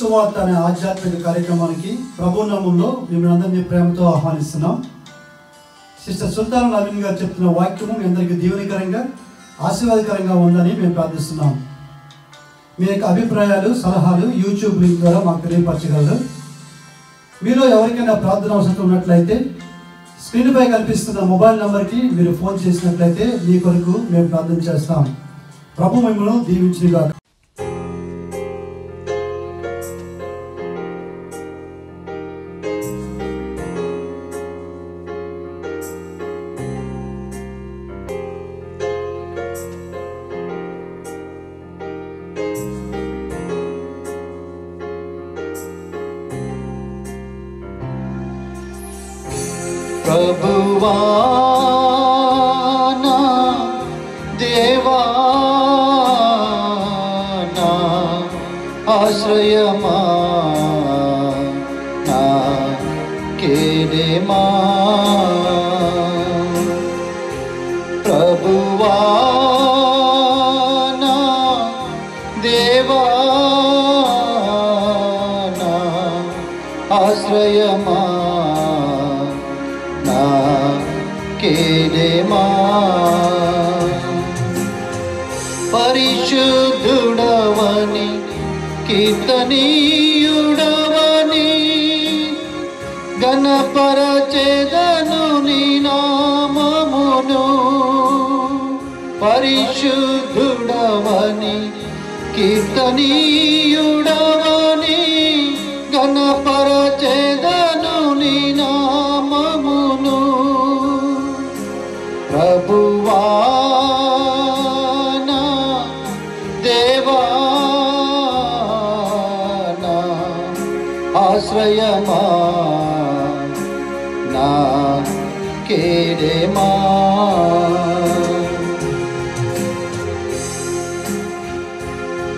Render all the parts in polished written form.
సువార్త అనే ఆధ్యాత్మిక కార్యక్రమానికి ప్రభు నామములో మిమ్మల్ని అందరినీ ప్రేమతో ఆహ్వానిస్తున్నాం. సిస్టర్ సుల్తాన్ నవీన్ గారు చెప్తున్న వాక్యము మీ అందరికీ దీవెనకరంగా ఆశీర్వాదకరంగా ఉందని మేము ప్రార్థిస్తున్నాం. మీ యొక్క అభిప్రాయాలు సలహాలు యూట్యూబ్ లింక్ ద్వారా మాకు తెలియపరచగలరు. మీలో ఎవరికైనా ప్రార్థన అవసరం ఉన్నట్లయితే స్క్రీన్పై కనిపిస్తున్న మొబైల్ నెంబర్కి మీరు ఫోన్ చేసినట్లయితే మీ కొరకు మేము ప్రార్థన చేస్తాం. ప్రభు మిమ్మల్ని దీవించుగాక. ప్రభువా నా దేవా నా ఆశ్రయమా నా కేడెమా ప్రభువా నా దేవా నా ఆశ్రయమా కేడెమా పరిశుద్ధుడవని కీర్తనీయుడవని ఘనపరచెదను నీ నామమును. పరిశుద్ధుడవని కీర్తనీయుడవని ఘనపరచెదను నీ నామమును. ప్రభువా నా దేవా నా ఆశ్రయమా నా కేడెమా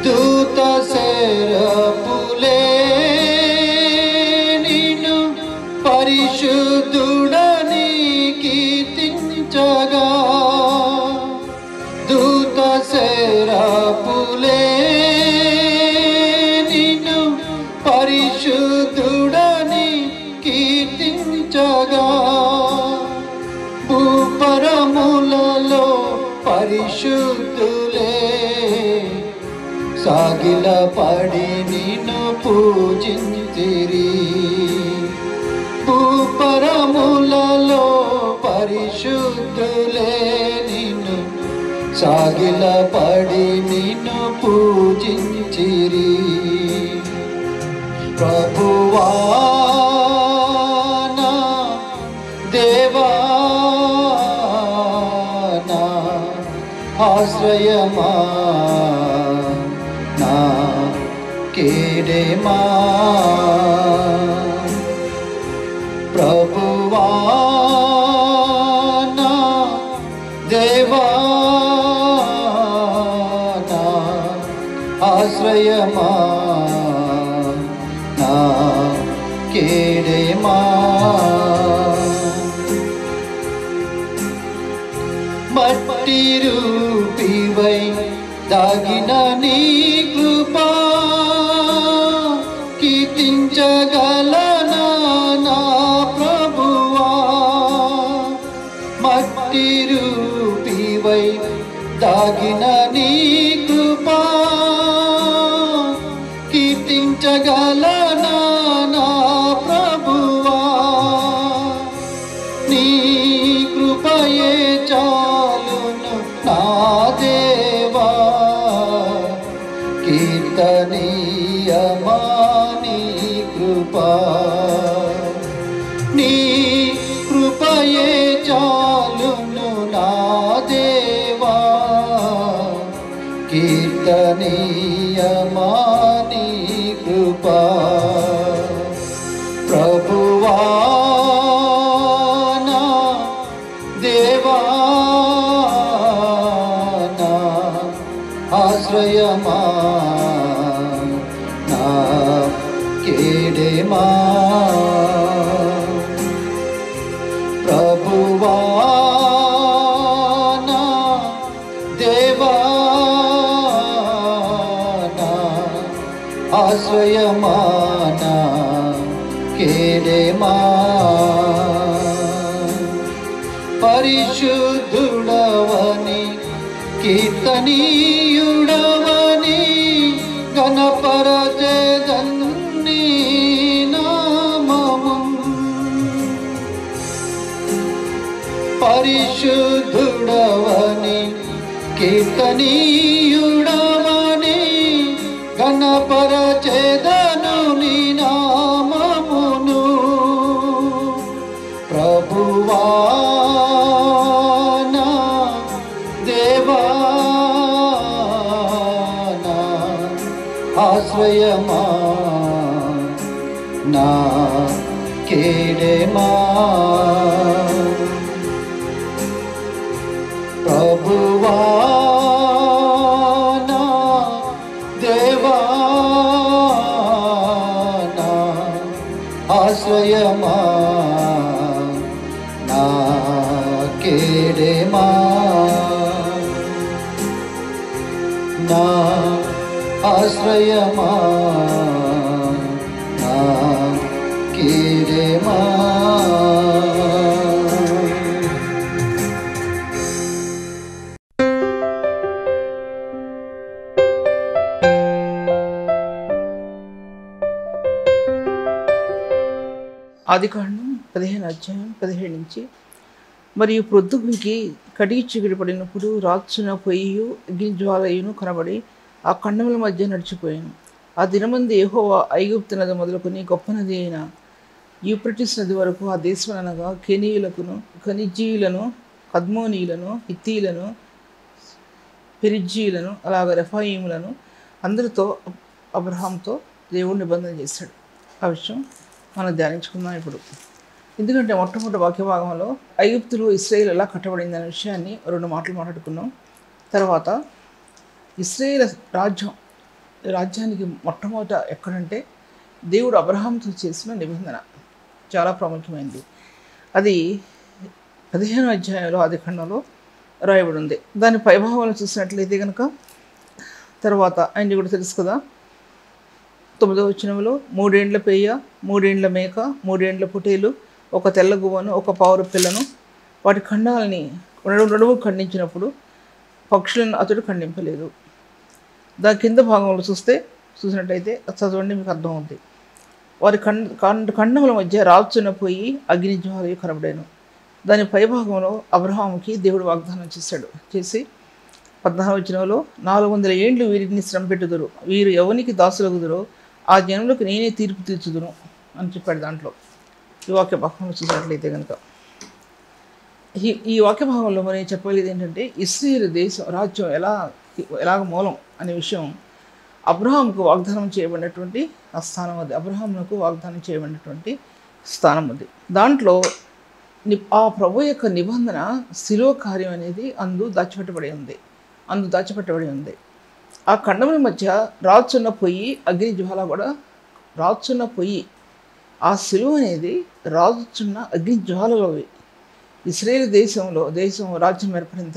దూత సేరపులే నిన్ను పరిశుద్ధుడని కీర్తించగా దూత సేరపులే నిన్ను పరిశుద్ధుడని కీర్తించగా భూపరములలో పరిశుద్ధులే సాగిలపడి నిన్ను పూజించిరి. భూపరములలో పరిశుద్ధులే నిన్ను సాగిలపడి నిన్ను పూజించిరి. ప్రభువా నా దేవా నా ఆశ్రయమా నా కేడెమా ప్రభువా నా దేవా నా ఆశ్రయమా నా కేడెమా మట్టి రూపివై దాగిన నీ కృపా కీర్తించగలనా నా ప్రభువా. మట్టి రూపివై దాగిన నీ కృపా కీర్తించగలనా నా ప్రభువా. నీ కృపయే చాలును నా దేవా కీర్తనీయమా నీ కృపా. నీ కృపయే చాలును నా దేవా కీర్తనీయమా నీ కృపా. ప్రభువా నా దేవా నా ఆశ్రయమా నా కేడెమా. ప్రభువా నా దేవా నా ఆశ్రయమానా కేడేమా పరిశుద్ధుడవని కీర్తనీయుడవని గణపరచెదన్ని నామము పరిశుద్ధుడవని కీర్తనీయుడవని గణపరచెదను నీ నామమును ప్రభువా నా దేవా నా ఆశ్రయమా నా కేడెమా ప్రభువా నా దేవా నా ఆశ్రయమా నా కేడెమా నా ఆశ్రయమా నా కేడెమా. ఆదికాండం 15 నుంచి మరియు ప్రొద్దుకి కటికి చీకటి పడినప్పుడు రాత్రున పొయ్యి అగ్నిజ్వాలయును కనబడి ఆ ఖండముల మధ్య నడిచిపోయాను. ఆ దినమందు యెహోవా ఐగుప్తు నది మొదలుకొని గొప్ప నది అయిన యూఫ్రటీస్ నది వరకు ఆ దేశమనగా కెనీయులకును ఖనిజీయులను కద్మోనీయులను హిత్తీయులను పెరిజ్జీయులను అలాగ రెఫాయిములను అందరితో అబ్రహాంతో దేవుడు నిబంధన చేశాడు. ఆ విషయం మనం ధ్యానించుకుందాం ఇప్పుడు. ఎందుకంటే మొట్టమొదటి వాక్య భాగంలో ఐగుప్తులో ఇశ్రాయేల్ ఎలా కట్టబడింది అనే విషయాన్ని 2 మాటలు మాట్లాడుకున్నాం. తర్వాత ఇశ్రాయేల్ రాజ్యానికి మొట్టమొదట ఎక్కడంటే దేవుడు అబ్రహాంతో చేసిన నిబంధన చాలా ప్రాముఖ్యమైనది. అది 15వ అధ్యాయంలో ఆదికాండంలో రాయబడి ఉంది. దాని పైభాగంలో చూసినట్లయితే కనుక తర్వాత ఆయన్ని కూడా తెలుసు కదా, 9వ వచనంలో 3 ఏండ్ల పెయ్య, 3 ఏండ్ల మేక, 3 ఏండ్ల పొటేలు, ఒక తెల్ల గువ్వను, ఒక పావురు పిల్లను, వాటి ఖండాలని నడుము ఖండించినప్పుడు పక్షులను అతడు ఖండింపలేదు. దాని కింద భాగంలో చూసినట్టయితే చదవండి, మీకు అర్థమవుతుంది. వారి ఖండముల మధ్య రాచున పోయి అగ్నిజ్వాలయు కనబడాను. దాని పైభాగంలో అబ్రహాముకి దేవుడు వాగ్దానం చేసి 14వ వచనంలో 400 ఏండ్లు వీరిని శ్రమ పెట్టుదురు, వీరు ఎవరికి దాసులగుదురో ఆ జనులకు నేనే తీర్పు తీర్చుదును అని చెప్పాడు. దాంట్లో ఈ వాక్య భాగంలో చూసినట్లయితే కనుక ఈ వాక్య భాగంలో మనం చెప్పగలిగేది ఏంటంటే ఇశ్రాయేలు దేశం రాజ్యం ఎలాగ మూలం అనే విషయం అబ్రహాంకు వాగ్దానం చేయబడినటువంటి ఆ స్థానం అది. అబ్రహామునకు వాగ్దానం చేయబడినటువంటి స్థానం అది. దాంట్లో ఆ ప్రభు యొక్క నిబంధన శిలువ కార్యం అనేది అందు దాచిపెట్టబడి ఉంది. ఆ ఖండముల మధ్య రాచున్న పొయ్యి అగ్ని జ్వాల కూడా రాచున్న పొయ్యి, ఆ శిలువ అనేది రాచున్న అగ్ని జ్వాలలోవి. ఇశ్రాయేలు దేశం రాజ్యం ఏర్పడిన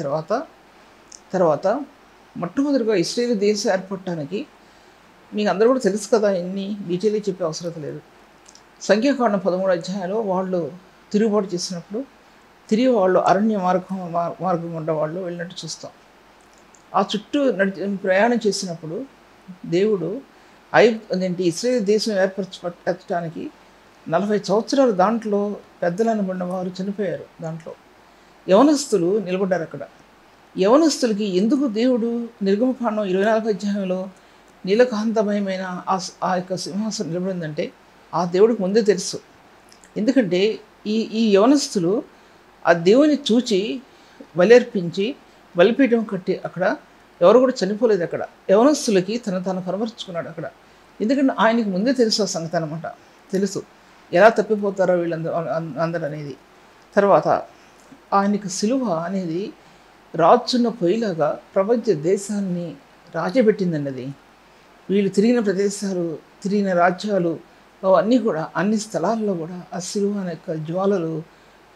తర్వాత మొట్టమొదటిగా ఇశ్రాయేలు దేశం ఏర్పడటానికి మీకు అందరూ కూడా తెలుసు కదా, ఎన్ని డీటెయిల్గా చెప్పే అవసరం లేదు. సంఖ్యాకాండం 13వ అధ్యాయంలో వాళ్ళు తిరుగుబాటు చేసినప్పుడు తిరిగి వాళ్ళు అరణ్య మార్గం గుండా వాళ్ళు వెళ్ళినట్టు చూస్తాం. ఆ చుట్టూ ప్రయాణం చేసినప్పుడు దేవుడు ఇశ్రాయేలు దేశం ఏర్పరచడానికి 40 సంవత్సరాలు దాంట్లో పెద్దలను ఉన్నవారు చనిపోయారు. దాంట్లో యవనస్తులు నిలబడ్డారు. అక్కడ యవనస్తులకి ఎందుకు దేవుడు నిర్గమకాండం 24వ అధ్యాయంలో నీలకాంతమయమైన ఆ యొక్క సింహాసనం నిలబడిందంటే ఆ దేవుడికి ముందే తెలుసు. ఎందుకంటే ఈ యవనస్తులు ఆ దేవుని చూచి బలర్పించి బలిపీఠం కట్టి అక్కడ ఎవరు కూడా చనిపోలేదు. అక్కడ యవనస్తులకి తను కనబరుచుకున్నాడు అక్కడ. ఎందుకంటే ఆయనకి ముందే తెలుసు ఆ సంగతి అనమాట. తెలుసు ఎలా తప్పిపోతారో వీళ్ళందరూ అనేది. తర్వాత ఆయనకు సిలువ అనేది రాచున్న పొయ్యిలాగా ప్రపంచ దేశాన్ని రాజబెట్టిందన్నది. వీళ్ళు తిరిగిన ప్రదేశాలు, తిరిగిన రాజ్యాలు అవన్నీ కూడా అన్ని స్థలాల్లో కూడా ఆ సిలువ అనే యొక్క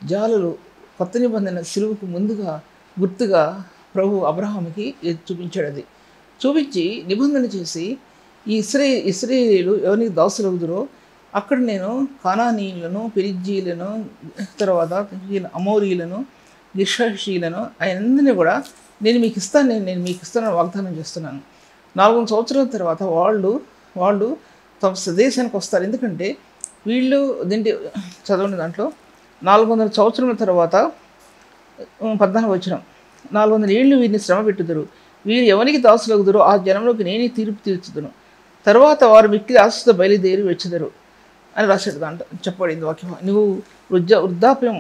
జ్వాలలు కొత్త నిబంధన సిలువకు ముందుగా గుర్తుగా ప్రభు అబ్రహాముకి చూపించాడు. అది చూపించి నిబంధన చేసి ఈ ఇశ్రాయేలీయులు ఎవరికి దాసులవుదురో అక్కడ నేను కానానీయులను, పెరిజ్జీలను, తర్వాత అమోరీలను, గిర్షాషీలను ఆయనందరినీ కూడా నేను మీకు ఇస్తానని వాగ్దానం చేస్తున్నాను. 4 సంవత్సరాల తర్వాత వాళ్ళు తమ స్వదేశానికి వస్తారు. ఎందుకంటే వీళ్ళు దీంట్లో చదవండి, దాంట్లో 400 సంవత్సరాల తర్వాత 14 వచనం, 400 ఏళ్ళు వీరిని శ్రమ పెట్టుదురు, వీరు ఎవరికి దాసులగుదురో ఆ జనంలోకి నేనే తీర్పు తీర్చుదును, తర్వాత వారు మిక్కిలి ఆశతో బయలుదేరి వచ్చుదరు అని రాశాడు. దాంట్లో చెప్పబడింది వాక్యం. నువ్వు వృద్ధాప్యం,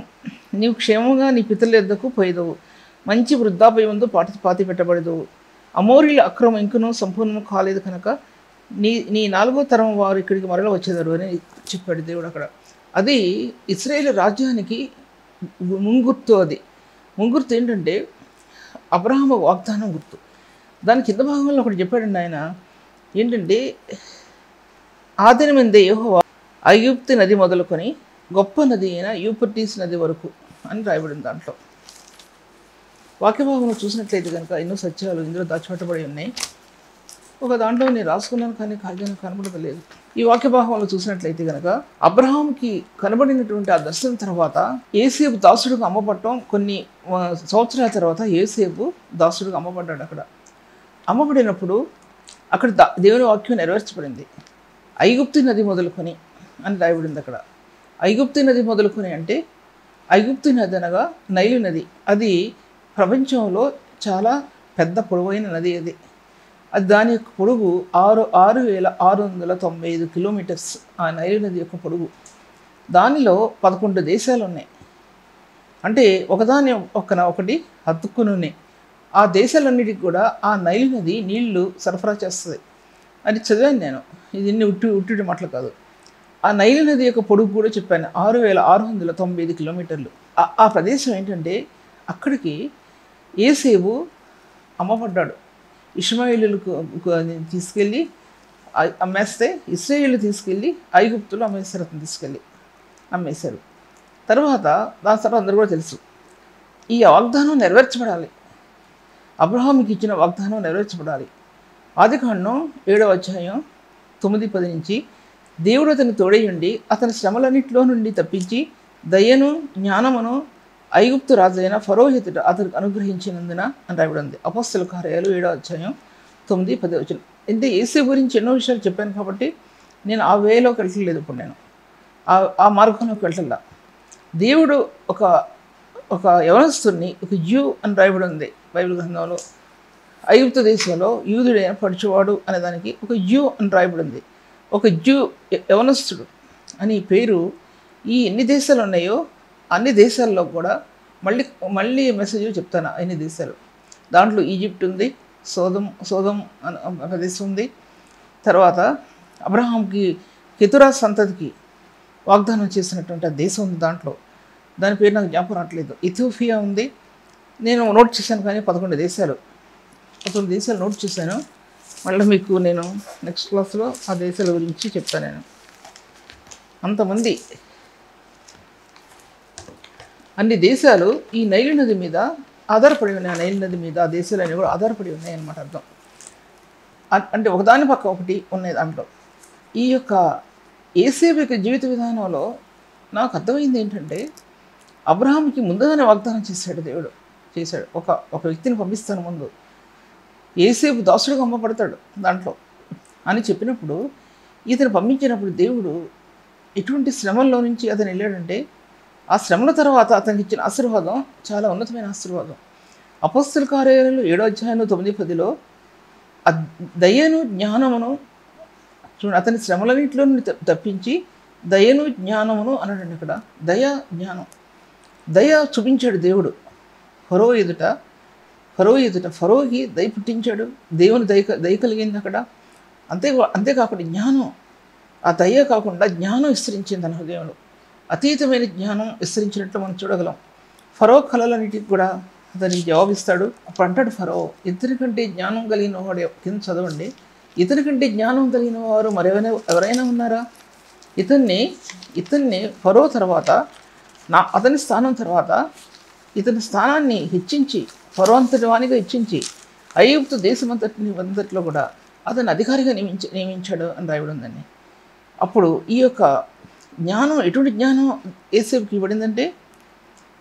నీవు క్షేమంగా నీ పితరుల యొద్దకు పోయేదవు, మంచి వృద్ధాప్యముందు పాతి పెట్టబడేదవు. అమోరీల అక్రమం ఇంకనూ సంపూర్ణం కాలేదు కనుక నీ 4వ తరం వారు ఇక్కడికి మరల వచ్చేదారు అని చెప్పాడు దేవుడు అక్కడ. అది ఇశ్రాయేల్ రాజ్యానికి ముంగుర్తు. అది ముంగుర్తు ఏంటంటే అబ్రహాము వాగ్దానం గుర్తు. దాని కింద భాగంలో ఒకటి చెప్పాడండి ఆయన, ఏంటంటే ఆదినమందే యెహోవా ఐగుప్తు నది మొదలుకొని గొప్ప నది అయిన యూఫ్రటీస్ నది వరకు అని రాయబడింది. దాంట్లో వాక్యభాగంలో చూసినట్లయితే కనుక ఎన్నో సత్యాలు ఇందులో దాచిపెట్టబడి ఉన్నాయి. ఒక దాంట్లో నేను రాసుకున్నాను కానీ కాగితం కనబడలేదు. ఈ వాక్యభాగంలో చూసినట్లయితే కనుక అబ్రహాంకి కనబడినటువంటి ఆ దర్శనం తర్వాత యోసేపు దాసుడికి అమ్మబడటం, కొన్ని సంవత్సరాల తర్వాత యోసేపు దాసుడికి అమ్మబడ్డాడు. అక్కడ అమ్మబడినప్పుడు అక్కడ దేవుని వాక్యం నెరవేర్చబడింది. ఐగుప్తు నది మొదలుకొని అని రాయబడింది అక్కడ. ఐగుప్తు నది మొదలుకొని అంటే ఐగుప్తు నది అనగా నైలు నది. అది ప్రపంచంలో చాలా పెద్ద పొడవైన నది. అది దాని యొక్క పొడుగు 6,695 కిలోమీటర్స్. ఆ నైలు నది యొక్క పొడుగు. దానిలో 11 దేశాలు ఉన్నాయి. అంటే ఒకటి హత్తుకుని ఉన్నాయి. ఆ దేశాలన్నిటికి కూడా ఆ నైలు నది నీళ్లు సరఫరా చేస్తుంది. అది చదివాను నేను, ఇది ఉట్టి మాటలు కాదు. ఆ నైలు నది యొక్క పొడుగు కూడా చెప్పాను, 6,695 కిలోమీటర్లు. ఆ ప్రదేశం ఏంటంటే అక్కడికి యోసేపు అమ్మబడ్డాడు. ఇష్మాయేలులకు తీసుకెళ్ళి అమ్మేస్తే ఇశ్రాయేలు తీసుకెళ్ళి ఐగుప్తులో అమ్మేశారు. అతను తీసుకెళ్ళి అమ్మేశారు. దాని తర్వాత అందరూ కూడా తెలుసు, ఈ వాగ్దానం నెరవేర్చబడాలి. అబ్రహాముకి ఇచ్చిన వాగ్దానం నెరవేర్చబడాలి. ఆదికాండం 7వ అధ్యాయం 9-10 నుంచి దేవుడు అతని తోడయుండి అతని శ్రమలన్నింటిలో నుండి తప్పించి దయను జ్ఞానమును ఐగుప్తు రాజైన ఫరో ఎదుట అతనికి అనుగ్రహించినందున అని రాయబడింది. అపోస్తల కార్యాలు 7వ అధ్యాయం 9-10 వచనం. అంటే యేసు గురించి ఎన్నో విషయాలు చెప్పాను కాబట్టి నేను ఆ వేలోకి వెళ్ళలేదు. ఇప్పుడు నేను ఆ మార్గంలోకి వెళ్ళలా. దేవుడు ఒక యవనస్తుని, ఒక జ్యూ అని రాయబడి ఉంది బైబిల్ గ్రంథంలో. ఐగుప్తు దేశంలో యూదుడైన పడుచువాడు అనే దానికి ఒక జ్యూ అని రాయబడింది. ఒక జ్యూ యవనస్తుడు అని పేరు ఈ ఎన్ని దేశాలు ఉన్నాయో అన్ని దేశాల్లో కూడా మళ్ళీ మెసేజ్ చెప్తాను. అన్ని దేశాలు దాంట్లో ఈజిప్ట్ ఉంది, సోదం ప్రదేశం ఉంది. తర్వాత అబ్రహాంకి కెతురా సంతతికి వాగ్దానం చేసినటువంటి ఆ దేశం ఉంది. దాని పేరు నాకు జ్ఞాపకం రావట్లేదు. ఇథియోపియా ఉంది. నేను నోట్ చేశాను కానీ 11 దేశాలు నోట్ చేశాను. మళ్ళీ మీకు నేను నెక్స్ట్ క్లాస్లో ఆ దేశాల గురించి చెప్తాను. నేను అంతమంది అన్ని దేశాలు ఈ నైలు నది మీద ఆధారపడి ఉన్నాయి. ఆ నైలు నది మీద ఆ దేశాలన్నీ కూడా ఆధారపడి ఉన్నాయి అన్నమాట అర్థం. అంటే ఒకదాని పక్క ఒకటి ఉన్నాయి దాంట్లో. ఈ యొక్క యేసేపు యొక్క జీవిత విధానంలో నాకు అర్థమైంది ఏంటంటే అబ్రహాంకి ముందుగానే వాగ్దానం దేవుడు చేశాడు. ఒక వ్యక్తిని పంపిస్తాను ముందు, యేసేపు దాసుడుగా అమ్మబడతాడు దాంట్లో అని చెప్పినప్పుడు, ఇతను పంపించినప్పుడు దేవుడు ఎటువంటి శ్రమల్లో నుంచి అతను వెళ్ళాడంటే ఆ శ్రమల తర్వాత అతనికి ఇచ్చిన ఆశీర్వాదం చాలా ఉన్నతమైన ఆశీర్వాదం. అపోస్తల కార్యాలు 7వ అధ్యాయం 9-10లో దయను జ్ఞానమును చూడండి. అతని శ్రమలన్నింటిలో నుండి తప్పించి దయను జ్ఞానమును అన్నాడండి. అక్కడ దయ చూపించాడు దేవుడు ఫరో ఎదుట. ఫరోకి దయ పుట్టించాడు. దేవుని దయ కలిగింది అక్కడ. అంతేకాకుండా జ్ఞానం, ఆ దయ కాకుండా జ్ఞానం విస్తరించింది తన హృదయంలో. అతీతమైన జ్ఞానం విస్తరించినట్లు మనం చూడగలం. ఫరో కళలన్నిటికి కూడా అతనికి జవాబిస్తాడు. అప్పుడు అంటాడు ఫరో, ఇతని కంటే జ్ఞానం కలిగిన వాడు కింద చదవండి, ఇతని కంటే జ్ఞానం కలిగిన వారు ఎవరైనా ఉన్నారా? ఇతన్ని ఫరో తర్వాత అతని స్థానం తర్వాత ఇతని స్థానాన్ని హెచ్చించి ఫరో అంతటి వానిగా హెచ్చించి ఐగుప్తు దేశమంతటిలో కూడా అతను అధికారిగా నియమించాడు అని రాయబడి ఉందండి. అప్పుడు ఈ యొక్క జ్ఞానం, ఎటువంటి జ్ఞానం యేసేపుకి ఇవ్వబడిందంటే,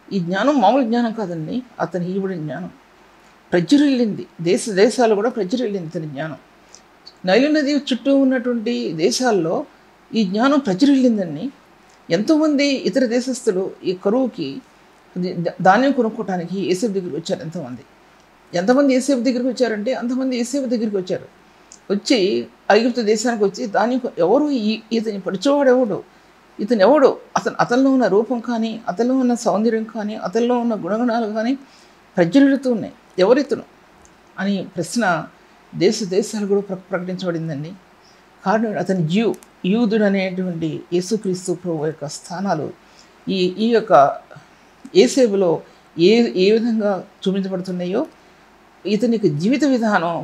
ఈ జ్ఞానం మామూలు జ్ఞానం కాదండి. అతనికి ఇవ్వబడిన జ్ఞానం ప్రజ్వరిల్లింది, దేశాలు కూడా ప్రజ్వరిల్లింది ఇతని జ్ఞానం. నైలు నది చుట్టూ ఉన్నటువంటి దేశాల్లో ఈ జ్ఞానం ప్రజ్వరిల్లిందండి. ఎంతోమంది ఇతర దేశస్తులు ఈ కరువుకి ధాన్యం కొనుక్కోవటానికి యేసేపు దగ్గరికి వచ్చారు. ఎంతమంది యేసేపు దగ్గరికి వచ్చారంటే అంతమంది యేసేపు దగ్గరికి వచ్చారు. వచ్చి ఐగుప్తు దేశానికి వచ్చి ధాన్యం ఎవరు ఇతని పరిచయవాడు ఎవడు, ఇతను ఎవడు, అతనిలో ఉన్న రూపం కానీ, అతనిలో ఉన్న సౌందర్యం కానీ, అతనిలో ఉన్న గుణగణాలు కానీ ప్రజ్వలిస్తూ ఉన్నాయి. ఎవరితను అని ప్రశ్న దేశాలు కూడా ప్రకటించబడిందండి. కారణం అతని యూదుడు అనేటువంటి యేసుక్రీస్తు ప్రభు యొక్క స్థానాలు ఈ యొక్క యేసేపులో ఏ విధంగా చూపించబడుతున్నాయో, ఇతని యొక్క జీవిత విధానం,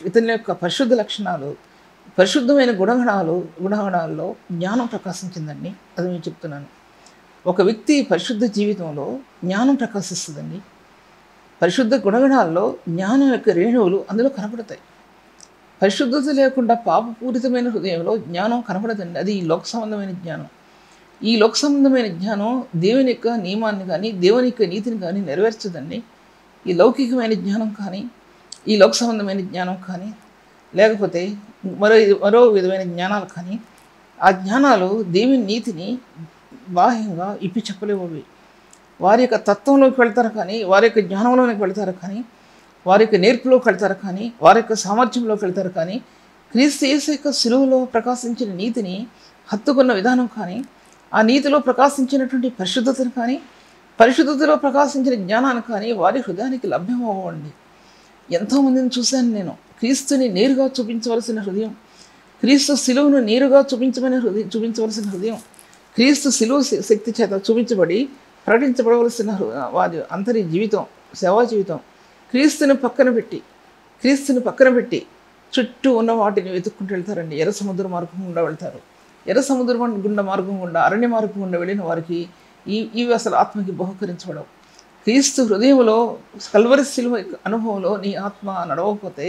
ఇతని యొక్క పరిశుద్ధ లక్షణాలు, పరిశుద్ధమైన గుణగణాల్లో జ్ఞానం ప్రకాశించిందండి. అది నేను చెప్తున్నాను. ఒక వ్యక్తి పరిశుద్ధ జీవితంలో జ్ఞానం ప్రకాశిస్తుందండి. పరిశుద్ధ గుణగణాల్లో జ్ఞానం యొక్క రేణువులు అందులో కనపడతాయి. పరిశుద్ధత లేకుండా పాపపూరితమైన హృదయంలో జ్ఞానం కనపడదండి. అది ఈ లోక సంబంధమైన జ్ఞానం. ఈ లోక సంబంధమైన జ్ఞానం దేవుని యొక్క నియమాన్ని కానీ, దేవుని యొక్క నీతిని కానీ నెరవేర్చదండి. ఈ లౌకికమైన జ్ఞానం కానీ, ఈ లోక సంబంధమైన జ్ఞానం కానీ, లేకపోతే మరో విధమైన జ్ఞానాలు కానీ, ఆ జ్ఞానాలు దేవుని నీతిని బాహ్యంగా ఇప్పి చెప్పలేవు. వారి యొక్క తత్వంలోకి వెళ్తారు కానీ, వారి యొక్క జ్ఞానంలోకి వెళ్తారు కానీ, వారి యొక్క నేర్పులోకి వెళ్తారు కానీ, వారి యొక్క సామర్థ్యంలోకి వెళ్తారు కానీ, క్రీస్తు యేసు యొక్క సిలువలో ప్రకాశించిన నీతిని హత్తుకున్న విధానం కానీ, ఆ నీతిలో ప్రకాశించినటువంటి పరిశుద్ధతను కానీ, పరిశుద్ధతలో ప్రకాశించిన జ్ఞానాన్ని కానీ వారి హృదయానికి లభ్యమవ్వండి. ఎంతోమందిని చూశాను నేను. క్రీస్తుని నేరుగా చూపించవలసిన హృదయం, క్రీస్తు సిలువను నేరుగా చూపించవలసిన హృదయం, క్రీస్తు సిలువ శక్తి చేత చూపించబడి ప్రకటించబడవలసిన వారి అంతరి జీవితం, సేవా జీవితం క్రీస్తుని పక్కన పెట్టి చుట్టూ ఉన్న వాటిని వెతుక్కుంటూ వెళ్తారండి. ఎర్ర సముద్ర మార్గం గుండా వెళ్తారు. ఎర్ర సముద్ర మార్గం గుండా, అరణ్య మార్గం గుండా వెళ్ళిన వారికి ఇవి అసలు ఆత్మకి బహుకరించబడవు. క్రీస్తు హృదయంలో కల్వరి సిలువ అనుభవంలో నీ ఆత్మ నడవకపోతే,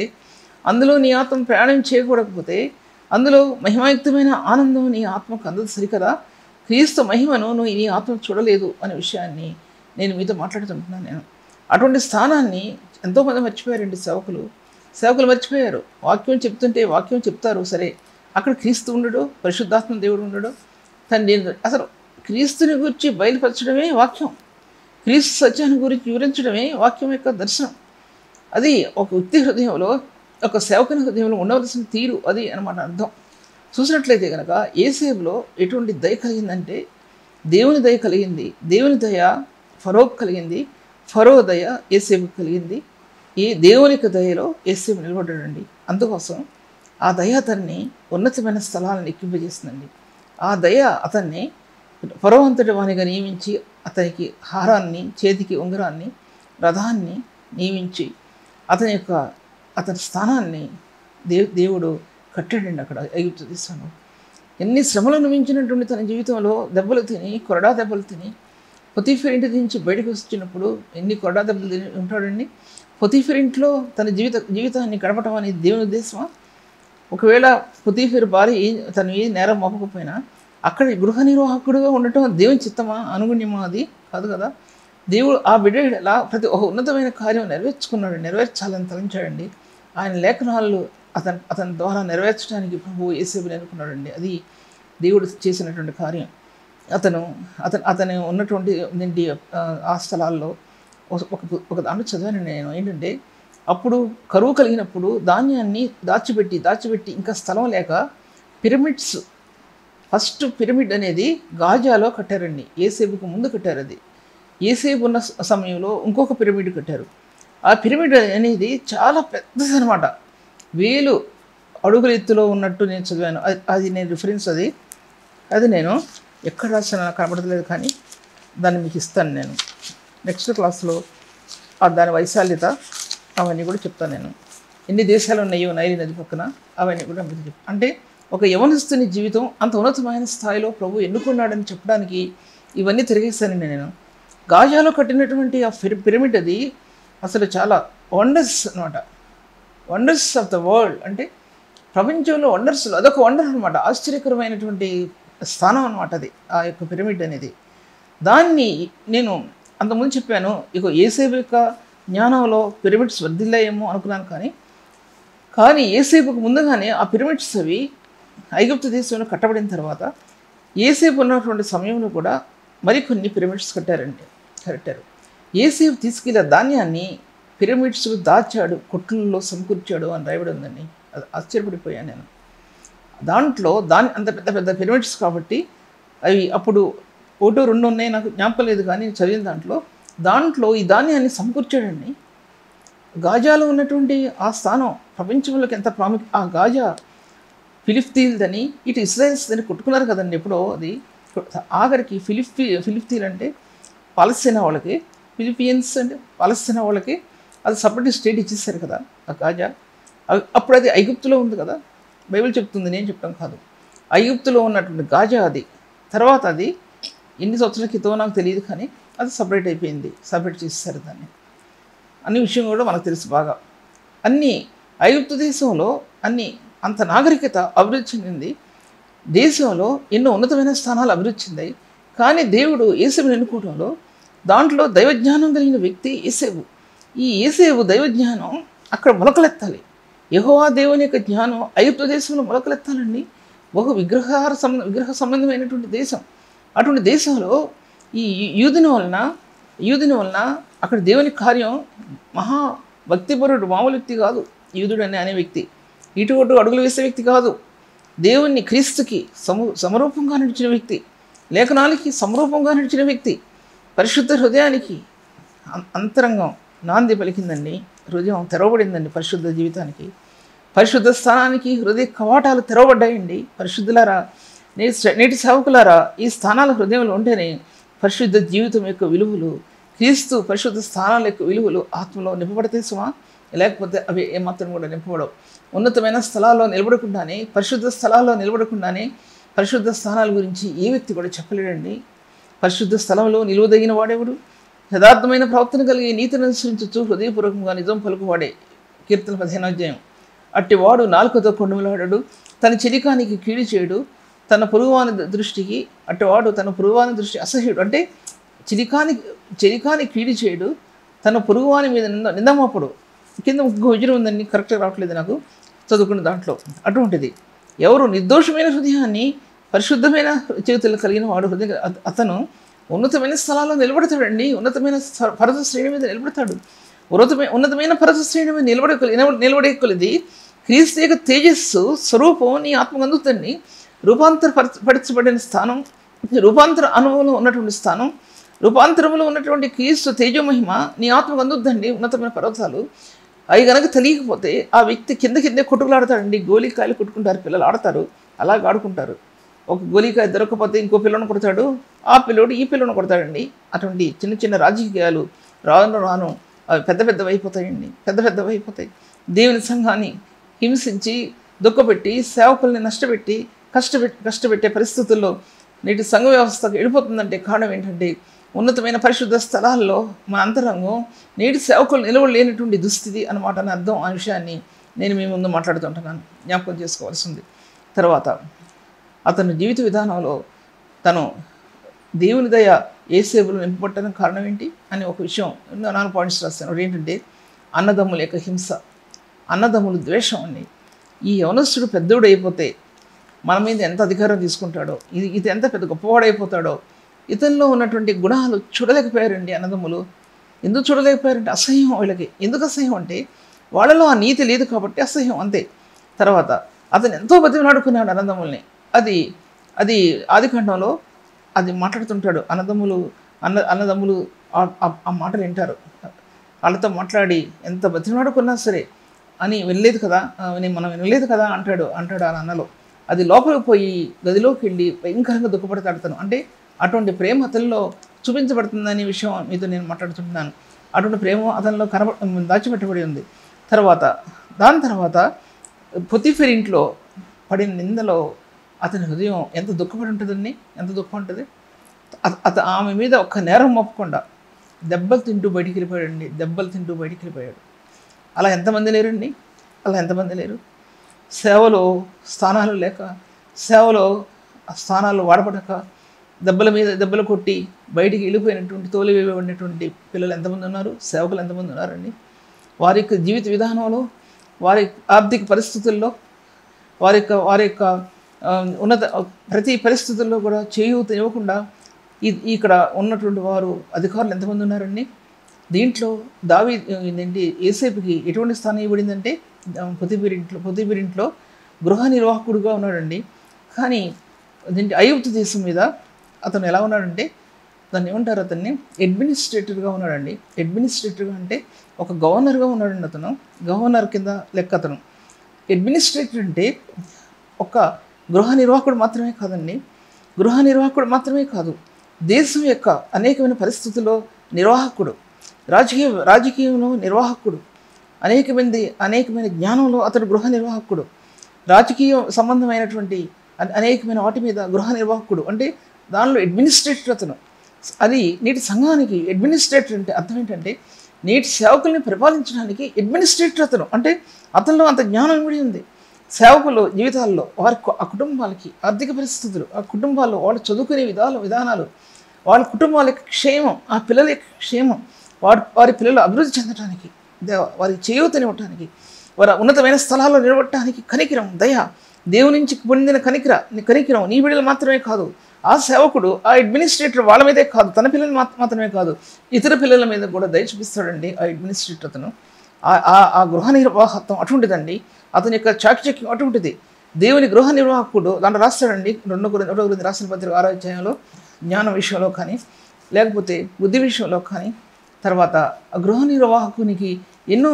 అందులో నీ ఆత్మ ప్రయాణం చేయకూడకపోతే, అందులో మహిమాయుక్తమైన ఆనందం నీ ఆత్మకు అందదు సరికదా. క్రీస్తు మహిమను నువ్వు నీ ఆత్మ చూడలేదు అనే విషయాన్ని నేను మీతో మాట్లాడుతుంటున్నాను. నేను అటువంటి స్థానాన్ని ఎంతోమంది మర్చిపోయారండి. సేవకులు మర్చిపోయారు. వాక్యం చెప్తుంటే వాక్యం చెప్తారు సరే, అక్కడ క్రీస్తు ఉండడు, పరిశుద్ధాత్మ దేవుడు ఉండడు. అసలు క్రీస్తుని గురించి బయలుపరచడమే వాక్యం, క్రీస్తు సత్యాన్ని గురించి వివరించడమే వాక్యం యొక్క దర్శనం. అది ఒక వ్యక్తి హృదయంలో, ఒక సేవకుని హృదయంలో ఉండవలసిన తీరు అది అన్నమాట అర్థం. చూసినట్లయితే కనుక యేసేపులో ఎటువంటి దయ కలిగిందంటే దేవుని దయ కలిగింది. దేవుని దయ ఫరోకు కలిగింది, ఫరో దయ యేసేపుకు కలిగింది. ఈ దేవుని యొక్క దయలో యేసేపు నిలబడ్డాడండి. అందుకోసం ఆ దయ అతన్ని ఉన్నతమైన స్థలాలను ఎక్కింపజేస్తుందండి. ఆ దయ అతన్ని ఫరో అంతటి వానిగా నియమించి అతనికి హారాన్ని, చేతికి ఉంగరాన్ని, రథాన్ని నియమించి అతని స్థానాన్ని దేవుడు కట్టాడండి అక్కడ ఐగుప్తు దేశంలో. ఎన్ని శ్రమలు అనుభవించినటువంటి తన జీవితంలో కొరడా దెబ్బలు తిని పొతీఫర్ ఇంటి నుంచి బయటకు వచ్చినప్పుడు ఎన్ని కొరడా దెబ్బలు తిని ఉంటాడండి. పొతీఫర్ ఇంట్లో తన జీవితాన్ని గడపటం అనేది దేవుని ఉద్దేశమా? ఒకవేళ పొతీఫర్ భార్య తను ఏ నేరం మోపకపోయినా అక్కడ గృహ నిర్వాహకుడుగా ఉండటం దేవుని చిత్తమా, అనుగుణ్యమా? అది కాదు కదా. దేవుడు ఆ బిడ్డ ప్రతి ఒక ఉన్నతమైన కార్యం నెరవేర్చాలని తలంచాడండి. ఆయన లేఖనాలు అతని ద్వారా నెరవేర్చడానికి ప్రభువు యేసేపుని అనుకున్నాడండి. అది దేవుడు చేసినటువంటి కార్యం. అతను ఉన్నటువంటి ఆ స్థలాల్లో ఒక దాంట్లో చదివాను నేను. ఏంటంటే అప్పుడు కరువు కలిగినప్పుడు ధాన్యాన్ని దాచిపెట్టి ఇంకా స్థలం లేక పిరమిడ్స్, ఫస్ట్ పిరమిడ్ అనేది గాజాలో కట్టారండి. యేసేపుకు ముందు కట్టారు. అది యేసేపు ఉన్న సమయంలో ఇంకొక పిరమిడ్ కట్టారు. ఆ పిరమిడ్ అనేది చాలా పెద్దది అనమాట. 1000 అడుగుల ఎత్తులో ఉన్నట్టు నేను చదివాను. అది నేను రిఫరెన్స్ అది నేను ఎక్కడ రాసిన కనపడలేదు, కానీ దాన్ని మీకు ఇస్తాను నేను నెక్స్ట్ క్లాస్లో. దాని వైశాల్యత అవన్నీ కూడా చెప్తాను నేను. ఎన్ని దేశాలు ఉన్నాయో నైలి నది పక్కన అవన్నీ కూడా మీకు చెప్తాను. అంటే ఒక యవనస్తుని జీవితం అంత ఉన్నతమైన స్థాయిలో ప్రభు ఎన్నుకున్నాడని చెప్పడానికి ఇవన్నీ తిరిగేస్తానండి నేను. గాజాలో కట్టినటువంటి ఆ పిరమిడ్ అది అసలు చాలా వండర్స్ అనమాట. వండర్స్ ఆఫ్ ద వరల్డ్ అంటే ప్రపంచంలో వండర్స్లో అదొక వండర్ అనమాట. ఆశ్చర్యకరమైనటువంటి స్థానం అనమాట అది, ఆ యొక్క పిరమిడ్ అనేది. దాన్ని నేను అంతకుముందు చెప్పాను, ఇక యేసేపు యొక్క జ్ఞానంలో పిరమిడ్స్ వర్ధిల్లాయేమో అనుకున్నాను. కానీ యేసేపుకు ముందుగానే ఆ పిరమిడ్స్ అవి ఐగుప్తు దేశంలో కట్టబడిన తర్వాత యేసేపు ఉన్నటువంటి సమయంలో కూడా మరికొన్ని పిరమిడ్స్ కట్టారు. యేసేపు తీసుకెళ్ళే ధాన్యాన్ని పిరమిడ్స్ దాచాడు, కొట్లలో సమకూర్చాడు అని రాయబడి ఉందండి. అది ఆశ్చర్యపడిపోయాను నేను. దాంట్లో అంత పెద్ద పెద్ద పిరమిడ్స్ కాబట్టి అవి అప్పుడు 1-2 ఉన్నాయి, నాకు జ్ఞాపకం లేదు, కానీ చదివిన దాంట్లో ఈ ధాన్యాన్ని సమకూర్చాడండి. గాజాలో ఉన్నటువంటి ఆ స్థానం ప్రపంచంలోకి ఎంత ప్రాముఖ్యం. ఆ గాజా ఫిలిస్తీన్లని ఇటు ఇస్రాయల్స్దని కొట్టుకున్నారు కదండి ఎప్పుడో. అది ఆఖరికి ఫిలిస్తీన్ అంటే పాలస్తీనా వాళ్ళకి, ఫిలిపియన్స్ అంటే పాలస్తీనా వాళ్ళకి అది సపరేట్ స్టేట్ ఇచ్చేసారు కదా ఆ గాజా. అప్పుడు అది ఐగుప్తులో ఉంది కదా, బైబిల్ చెప్తుంది, నేను చెప్పడం కాదు. ఐగుప్తులో ఉన్నటువంటి గాజా అది. తర్వాత అది ఎన్ని సంవత్సరాల క్రితం నాకు తెలియదు, కానీ అది సపరేట్ అయిపోయింది, సపరేట్ చేసేసారు దాన్ని. అన్ని విషయం కూడా మనకు తెలుసు బాగా. అన్నీ ఐగుప్తు దేశంలో అంత నాగరికత అభివృద్ధి చెందింది, దేశంలో ఎన్నో ఉన్నతమైన స్థానాలు అభివృద్ధి చెందాయి. కానీ దేవుడు యేసేపుని ఎన్నుకోవడంలో దాంట్లో దైవజ్ఞానం కలిగిన వ్యక్తి యేసేపు. ఈ యేసేపు దైవజ్ఞానం అక్కడ మొలకలెత్తాలి. యెహోవా దేవుని యొక్క జ్ఞానం ఐగుప్తు దేశంలో మొలకలెత్తాలండి. విగ్రహ సంబంధమైనటువంటి దేశం. అటువంటి దేశంలో ఈ యూదుని వలన అక్కడ దేవుని కార్యం, మహా భక్తిపరుడు, మామూలు వ్యక్తి కాదు యూదుడు అనే వ్యక్తి. ఇటు అడుగులు వేసే వ్యక్తి కాదు, దేవుణ్ణి క్రీస్తుకి సమరూపంగా నడిచిన వ్యక్తి, లేఖనాలకి సమరూపంగా నడిచిన వ్యక్తి, పరిశుద్ధ హృదయానికి అంతరంగం నాంది పలికిందండి. హృదయం తెరవబడిందండి పరిశుద్ధ జీవితానికి, పరిశుద్ధ స్థానానికి హృదయ కవాటాలు తెరవబడ్డాయండి. పరిశుద్ధులారా, నేటి సేవకులారా, ఈ స్థానాల హృదయంలో ఉంటేనే పరిశుద్ధ జీవితం యొక్క విలువలు, క్రీస్తు పరిశుద్ధ స్థానాల యొక్క విలువలు ఆత్మలో నింపబడతాయి సుమా. లేకపోతే అవి ఏమాత్రం కూడా నింపబడవు. ఉన్నతమైన స్థలాల్లో నిలబడకుండానే, పరిశుద్ధ స్థలాల్లో నిలబడకుండానే పరిశుద్ధ స్థానాల గురించి ఏ వ్యక్తి కూడా చెప్పలేడండి. పరిశుద్ధ స్థలంలో నిలువదగిన వాడేవాడు, యథార్థమైన ప్రవర్తన కలిగి నీతిని అనుసరించచ్చు, హృదయపూర్వకంగా నిజం పలుకువాడే. కీర్తన 15వ అధ్యాయం. అట్టివాడు నాలుకతో కొండములాడాడు, తన చెలికానికి కీడు చేయడు, తన పొరుగువాని దృష్టికి అట్టివాడు తన పొరుగువాని దృష్టి అసహ్యుడు. అంటే చెలికాని కీడు చేయడు, తన పొరుగువాని మీద నిందమప్పుడు. కింద ఇంకో విజయం ఉందండి, కరెక్ట్గా రావట్లేదు నాకు చదువుకున్న దాంట్లో. అటువంటిది ఎవరు నిర్దోషమైన హృదయాన్ని, పరిశుద్ధమైన చేతులు కలిగిన వాడు అతను ఉన్నతమైన స్థలాల్లో నిలబడతాడండి. ఉన్నతమైన పర్వత శ్రేణి మీద నిలబడతాడు. ఉన్నతమైన పర్వత శ్రేణి మీద నిలబడే కొలిది క్రీస్తు యొక్క తేజస్సు స్వరూపం నీ ఆత్మకు అందుతుంది. రూపాంతరపరచబడిన స్థానం, రూపాంతర అనుభవంలో ఉన్నటువంటి స్థానం, రూపాంతరంలో ఉన్నటువంటి క్రీస్తు తేజోమహిమ నీ ఆత్మకు అందుద్దండి. ఉన్నతమైన పర్వతాలు అవి కనుక తెలియకపోతే ఆ వ్యక్తి కిందే కొట్టుకులాడతాడండి. గోళీకాయలు కొట్టుకుంటారు పిల్లలు, ఆడతారు, అలాగ ఆడుకుంటారు. ఒక గోళీకాయ దొరకకపోతే ఇంకో పిల్లను కొడతాడు, ఆ పిల్లోడు ఈ పిల్లను కొడతాడండి. అటువంటి చిన్న చిన్న రాజకీయాలు రాను అవి పెద్దవైపోతాయండి, పెద్దవైపోతాయి. దేవుని సంఘాన్ని హింసించి దుఃఖపెట్టి సేవకుల్ని నష్టపెట్టి కష్టపెట్టే పరిస్థితుల్లో నేటి సంఘ వ్యవస్థకు వెళ్ళిపోతుందంటే కారణం ఏంటంటే ఉన్నతమైన పరిశుద్ధ స్థలాల్లో మన అంతరంగం నేటి సేవకులు నిలవలేనటువంటి దుస్థితి అన్నమాట అని అర్థం. ఆ విషయాన్ని నేను మీ ముందు మాట్లాడుతుంటున్నాను, జ్ఞాపకం చేసుకోవాల్సింది. తర్వాత అతని జీవిత విధానంలో తను దేవుని దయ యేసేపును నింపబట్టడానికి కారణం ఏంటి అని ఒక విషయం 4 పాయింట్స్ రాస్తాను. ఏంటంటే అన్నదమ్ముల యొక్క హింస, అన్నదమ్ముల ద్వేషం అండి. ఈ యవనస్తుడు పెద్దోడు అయిపోతే మన మీద ఎంత అధికారం తీసుకుంటాడో, ఇది ఎంత పెద్ద గొప్పవాడైపోతాడో, ఇతనిలో ఉన్నటువంటి గుణాలు చూడలేకపోయారండి అన్నదమ్ములు. ఎందుకు చూడలేకపోయారంటే అసహ్యం వాళ్ళకి. ఎందుకు అసహ్యం అంటే వాళ్ళలో ఆ నీతి లేదు కాబట్టి అసహ్యం, అంతే. తర్వాత అతను ఎంతో బతిమలాడుకున్నాడు అన్నదమ్ముల్ని. అది ఆదికాండంలో అది మాట్లాడుతుంటాడు. అన్నదమ్ములు ఆ మాటలు వింటారు. వాళ్ళతో మాట్లాడి ఎంత బతిమలాడుకున్నా సరే అని వినలేదు కదా, మనం వినలేదు కదా అంటాడు ఆ అన్నలో. అది లోపలికి పోయి గదిలోకి వెళ్ళి భయంకరంగా దుఃఖపడతాడు తను. అంటే అటువంటి ప్రేమ అతనిలో చూపించబడుతుందనే విషయం మీతో నేను మాట్లాడుతుంటున్నాను. అటువంటి ప్రేమ అతనిలో దాచిపెట్టబడి ఉంది. దాని తర్వాత పొతిఫెర్ ఇంట్లో పడిన నిందలో అతని హృదయం ఎంత దుఃఖపడి ఉంటుందండి, ఎంత దుఃఖం ఉంటుంది. ఆమె మీద ఒక్క నేరం మోపకుండా దెబ్బలు తింటూ బయటికి వెళ్ళిపోయాడు. అలా ఎంతమంది లేరండి, అలా ఎంతమంది లేరు. సేవలో స్థానాలు లేక, సేవలో స్థానాలు వాడపడక, దెబ్బల మీద దెబ్బలు కొట్టి బయటికి వెళ్ళిపోయినటువంటి తోలివేయబడినటువంటి పిల్లలు ఎంతమంది ఉన్నారు, సేవకులు ఎంతమంది ఉన్నారండి. వారి యొక్క జీవిత విధానంలో, వారి ఆర్థిక పరిస్థితుల్లో, వారి యొక్క ఉన్నత ప్రతి పరిస్థితుల్లో కూడా చేయూత ఇవ్వకుండా ఇక్కడ ఉన్నటువంటి వారు అధికారులు ఎంతమంది ఉన్నారండి. దీంట్లో ఏంటంటే యేసేపుకి ఎటువంటి స్థానం ఇవ్వబడిందంటే పొతిఫీరింట్లో గృహ నిర్వాహకుడుగా ఉన్నాడండి. కానీ అదేంటి ఐగుప్తు దేశం మీద అతను ఎలా ఉన్నాడంటే, దాన్ని ఏమంటారు, అతన్ని అడ్మినిస్ట్రేటర్గా ఉన్నాడండి. అడ్మినిస్ట్రేటర్గా అంటే ఒక గవర్నర్గా ఉన్నాడండి. అతను గవర్నర్ కింద లెక్క. అతను అడ్మినిస్ట్రేటర్ అంటే ఒక గృహ నిర్వాహకుడు మాత్రమే కాదండి. గృహ నిర్వాహకుడు మాత్రమే కాదు, దేశం యొక్క అనేకమైన పరిస్థితుల్లో నిర్వాహకుడు, రాజకీయంలో నిర్వాహకుడు, అనేకమైన జ్ఞానంలో అతడు గృహ నిర్వాహకుడు, రాజకీయ సంబంధమైనటువంటి అనేకమైన వాటి మీద గృహ నిర్వాహకుడు. అంటే దానిలో అడ్మినిస్ట్రేటర్ అతను. అది నేటి సంఘానికి అడ్మినిస్ట్రేటర్ అంటే అర్థం ఏంటంటే, నేటి సేవకుల్ని పరిపాలించడానికి అడ్మినిస్ట్రేటర్ అతను. అంటే అతనిలో అంత జ్ఞానం కూడా ఉంది. సేవకుల జీవితాల్లో ఆ కుటుంబాలకి ఆర్థిక పరిస్థితులు, ఆ కుటుంబాల్లో వాళ్ళు చదువుకునే విధానాలు, వాళ్ళ కుటుంబాల యొక్క క్షేమం, ఆ పిల్లల యొక్క క్షేమం, వారి పిల్లలు అభివృద్ధి చెందడానికి, వారికి చేయూతనివ్వటానికి, వారి ఉన్నతమైన స్థలాల్లో నిలబడటానికి కనికరం, దయ, దేవుని నుంచి పొందిన కనికరం నీ బిడ్డలు మాత్రమే కాదు, ఆ సేవకుడు, ఆ అడ్మినిస్ట్రేటర్ వాళ్ళ మీదే కాదు, తన పిల్లలు మాత్రమే కాదు, ఇతర పిల్లల మీద కూడా దయ చూపిస్తాడండి ఆ అడ్మినిస్ట్రేటర్ అతను. ఆ గృహ నిర్వాహకత్వం అటువంటిదండి. అతని యొక్క చాకచక్యం అటువంటిది. దేవుని గృహ నిర్వాహకుడు దాంట్లో రాస్తాడండి. 2 కొరింథీయులకు రాసిన పత్రిక 6వ అధ్యాయంలో జ్ఞానం విషయంలో కానీ, లేకపోతే బుద్ధి విషయంలో కానీ, తర్వాత ఆ గృహ నిర్వాహకునికి ఎన్నో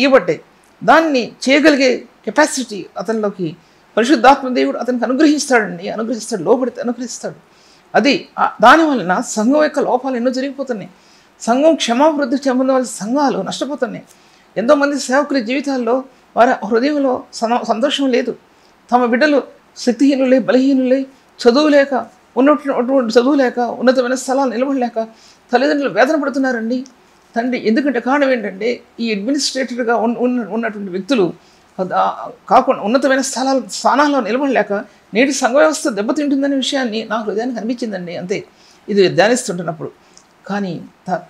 ఇవ్వబట్టాయి. దాన్ని చేయగలిగే కెపాసిటీ అతనిలోకి పరిశుద్ధాత్మ దేవుడు అతనికి అనుగ్రహిస్తాడు, లోపడితే అనుగ్రహిస్తాడు. అది దానివలన సంఘం యొక్క లోపాలు ఎన్నో జరిగిపోతున్నాయి. సంఘం క్షమాభివృద్ధి చెందవలసిన సంఘాలు నష్టపోతున్నాయి. ఎంతోమంది సేవకుల జీవితాల్లో వారి హృదయంలో సంతోషం లేదు. తమ బిడ్డలు శక్తిహీనులై, బలహీనులై, చదువు లేక, ఉన్నతమైన స్థలాలు నిలబడలేక తల్లిదండ్రులు వేదన పడుతున్నారండి. ఎందుకంటే కారణం ఏంటంటే, ఈ అడ్మినిస్ట్రేటర్గా ఉన్నటువంటి వ్యక్తులు కాకుండా ఉన్నతమైన స్థానాల్లో నిలబడలేక నేటి సంఘ వ్యవస్థ దెబ్బతింటుందనే విషయాన్ని నా హృదయానికి అనిపించిందండి. అంతే, ఇది ధ్యానిస్తుంటున్నప్పుడు. కానీ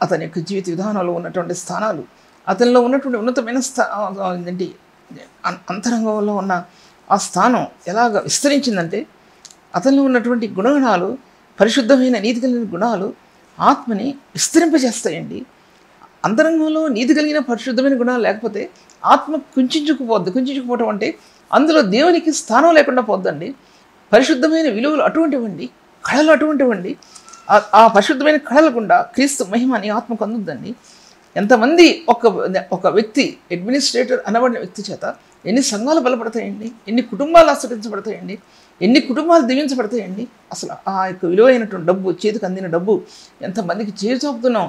అతని యొక్క జీవిత విధానంలో ఉన్నటువంటి స్థానాలు, అతనిలో ఉన్నటువంటి ఉన్నతమైన అంతరంగంలో ఉన్న ఆ స్థానం ఎలాగ విస్తరించిందంటే, అతనిలో ఉన్నటువంటి గుణగణాలు, పరిశుద్ధమైన నీతి కలిగిన గుణాలు ఆత్మని విస్తరింపజేస్తాయండి. అంతరంగంలో నీతి కలిగిన పరిశుద్ధమైన గుణాలు లేకపోతే ఆత్మ కుంచుకుపోవటం అంటే అందులో దేవునికి స్థానం లేకుండా పోద్దండి. పరిశుద్ధమైన విలువలు అటువంటివండి, కళలు అటువంటివండి. ఆ పరిశుద్ధమైన కళల గుండా క్రీస్తు మహిమని ఆత్మకు అందుద్దండి. ఎంతమంది ఒక వ్యక్తి, అడ్మినిస్ట్రేటర్ అనబడిన వ్యక్తి చేత ఎన్ని సంఘాలు బలపడతాయండి, ఎన్ని కుటుంబాలు ఆశ్రయించబడతాయండి, ఎన్ని కుటుంబాలు దీవించబడతాయండి. అసలు ఆ యొక్క విలువైనటువంటి డబ్బు, చేతికి అందిన డబ్బు ఎంతమందికి చేజాపుతున్నాం,